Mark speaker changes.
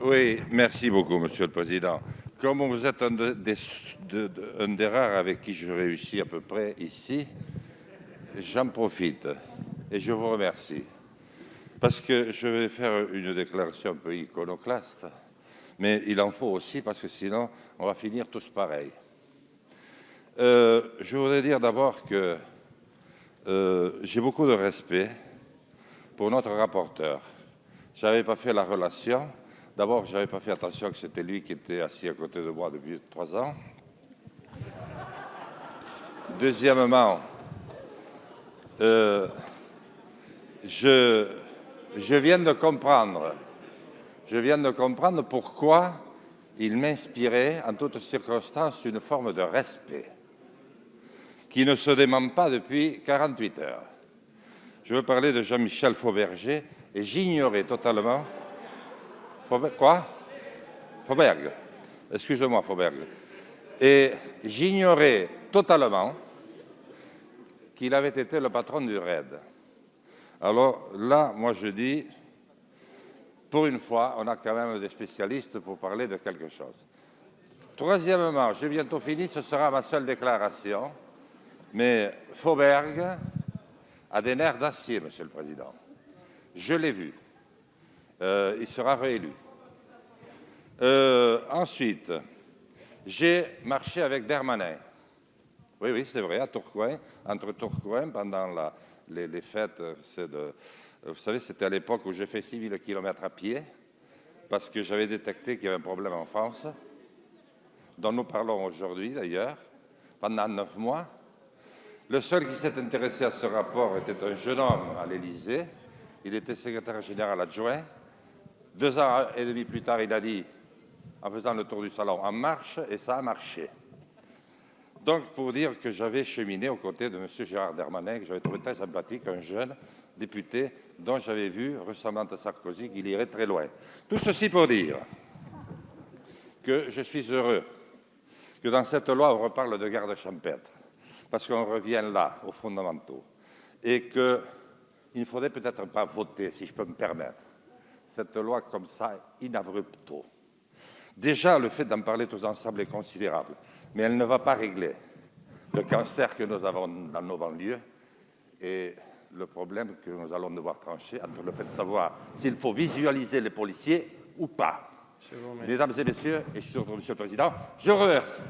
Speaker 1: Oui, merci beaucoup, Monsieur le Président. Comme vous êtes un des rares avec qui je réussis à peu près ici, j'en profite et je vous remercie. Parce que je vais faire une déclaration un peu iconoclaste, mais il en faut aussi parce que sinon on va finir tous pareils. Je voudrais dire d'abord que j'ai beaucoup de respect pour notre rapporteur. Je n'avais pas fait la relation. D'abord, je n'avais pas fait attention que c'était lui qui était assis à côté de moi depuis 3 ans. Deuxièmement, je viens de comprendre pourquoi il m'inspirait en toutes circonstances une forme de respect qui ne se dément pas depuis 48 heures. Je veux parler de Jean-Michel Fauberger et j'ignorais totalement... Quoi? Fauberg. Excusez-moi, Fauberg. Et j'ignorais totalement qu'il avait été le patron du RAID. Alors là, moi je dis, pour une fois, on a quand même des spécialistes pour parler de quelque chose. Troisièmement, j'ai bientôt fini, ce sera ma seule déclaration, mais Fauberg a des nerfs d'acier, Monsieur le Président. Je l'ai vu. Il sera réélu. Ensuite, j'ai marché avec Darmanin. Oui, c'est vrai, à Tourcoing, entre Tourcoing, pendant les fêtes, vous savez, c'était à l'époque où j'ai fait 6000 km à pied, parce que j'avais détecté qu'il y avait un problème en France, dont nous parlons aujourd'hui d'ailleurs, pendant 9 mois. Le seul qui s'est intéressé à ce rapport était un jeune homme à l'Élysée. Il était secrétaire général adjoint. 2 ans et demi plus tard, il a dit, en faisant le tour du salon, en marche, et ça a marché. Donc, pour dire que j'avais cheminé aux côtés de M. Gérard Darmanin, que j'avais trouvé très sympathique, un jeune député dont j'avais vu, ressemblant à Sarkozy, qu'il irait très loin. Tout ceci pour dire que je suis heureux que dans cette loi, on reparle de garde champêtre, parce qu'on revient là, aux fondamentaux, et qu'il ne faudrait peut-être pas voter, si je peux me permettre, cette loi comme ça, in abrupto. Déjà, le fait d'en parler tous ensemble est considérable, mais elle ne va pas régler le cancer que nous avons dans nos banlieues et le problème que nous allons devoir trancher entre le fait de savoir s'il faut visualiser les policiers ou pas. Mesdames et messieurs, et surtout Monsieur le Président, je vous remercie.